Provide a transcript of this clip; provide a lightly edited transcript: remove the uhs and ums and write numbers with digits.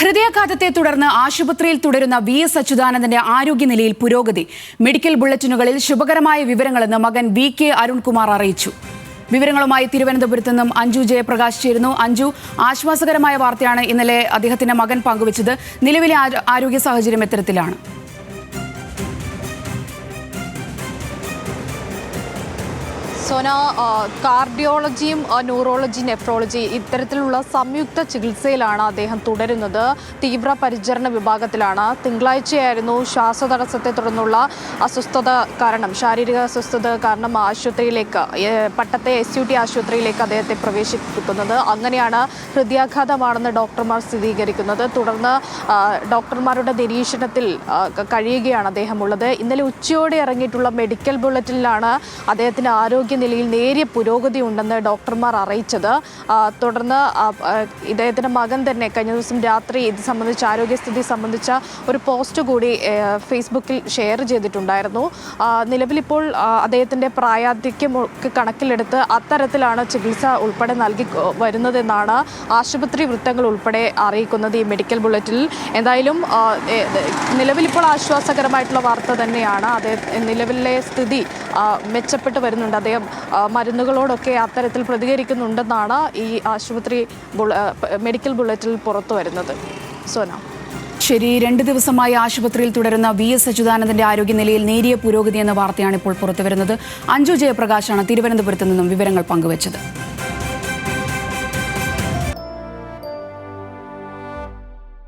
ഹൃദയാഘാതത്തെ തുടർന്ന് ആശുപത്രിയിൽ തുടരുന്ന വി.എസ്. അച്യുതാനന്ദന്റെ ആരോഗ്യനിലയിൽ പുരോഗതി. മെഡിക്കൽ ബുള്ളറ്റിനുകളിൽ ശുഭകരമായ വിവരങ്ങളെന്ന് മകൻ വി.കെ. അരുൺകുമാർ അറിയിച്ചു. വിവരങ്ങളുമായി തിരുവനന്തപുരത്ത് നിന്നും അഞ്ജു ജയപ്രകാശ് ചേരുന്നു. അഞ്ജു, ആശ്വാസകരമായ വാർത്തയാണ് ഇന്നലെ അദ്ദേഹത്തിന്റെ മകൻ പങ്കുവച്ചത്. നിലവിലെ ആരോഗ്യ സാഹചര്യം എത്തരത്തിലാണ്? സോന, കാർഡിയോളജിയും ന്യൂറോളജി, നെഫ്രോളജി ഇത്തരത്തിലുള്ള സംയുക്ത ചികിത്സയിലാണ് അദ്ദേഹം തുടരുന്നത്. തീവ്ര പരിചരണ വിഭാഗത്തിലാണ്. തിങ്കളാഴ്ചയായിരുന്നു ശ്വാസതടസ്സത്തെ തുടർന്നുള്ള അസ്വസ്ഥത കാരണം, ശാരീരിക അസ്വസ്ഥത കാരണം ആശുപത്രിയിലേക്ക്, പട്ടത്തെ SUT ആശുപത്രിയിലേക്ക് അദ്ദേഹത്തെ പ്രവേശിപ്പിക്കുന്നത്. അങ്ങനെയാണ് ഹൃദയാഘാതമാണെന്ന് ഡോക്ടർമാർ സ്ഥിരീകരിക്കുന്നത്. തുടർന്ന് ഡോക്ടർമാരുടെ നിരീക്ഷണത്തിൽ കഴിയുകയാണ് അദ്ദേഹം ഉള്ളത്. ഇന്നലെ ഉച്ചയോടെ ഇറങ്ങിയിട്ടുള്ള മെഡിക്കൽ ബുള്ളറ്റിനിലാണ് അദ്ദേഹത്തിൻ്റെ ആരോഗ്യനിലയിൽ നേരിയ പുരോഗതി ഉണ്ടെന്ന് ഡോക്ടർമാർ അറിയിച്ചത്. തുടർന്ന് ഇദ്ദേഹത്തിൻ്റെ മകൻ തന്നെ കഴിഞ്ഞ ദിവസം രാത്രി ഇത് സംബന്ധിച്ച ആരോഗ്യസ്ഥിതി സംബന്ധിച്ച ഒരു പോസ്റ്റ് കൂടി ഫേസ്ബുക്കിൽ ഷെയർ ചെയ്തിട്ടുണ്ടായിരുന്നു. നിലവിലിപ്പോൾ അദ്ദേഹത്തിൻ്റെ പ്രായാധിക്യമൊക്കെ കണക്കിലെടുത്ത് അത്തരത്തിലാണ് ചികിത്സ ഉൾപ്പെടെ നൽകി വരുന്നതെന്നാണ് ആശുപത്രി വൃത്തങ്ങൾ ഉൾപ്പെടെ അറിയിക്കുന്നത് ഈ മെഡിക്കൽ ബുള്ളറ്റിനിൽ. എന്തായാലും നിലവിലിപ്പോൾ ആശ്വാസകരമായിട്ടുള്ള വാർത്ത തന്നെയാണ്. നിലവിലെ സ്ഥിതി മെച്ചപ്പെട്ട് വരുന്നുണ്ട്. അദ്ദേഹം മരുന്നുകളോടൊക്കെ അത്തരത്തിൽ പ്രതികരിക്കുന്നുണ്ടെന്നാണ് ഈ ആശുപത്രി മെഡിക്കൽ ബുള്ളറ്റിൽ പുറത്തു വരുന്നത്. സോന, ശരി. 2 ദിവസമായി ആശുപത്രിയിൽ തുടരുന്ന വി.എസ്. അച്യുതാനന്ദന്റെ ആരോഗ്യനിലയിൽ നേരിയ പുരോഗതി എന്ന വാർത്തയാണ് ഇപ്പോൾ പുറത്തുവരുന്നത്. അഞ്ജു ജയപ്രകാശാണ് തിരുവനന്തപുരത്ത് നിന്നും വിവരങ്ങൾ പങ്കുവച്ചത്.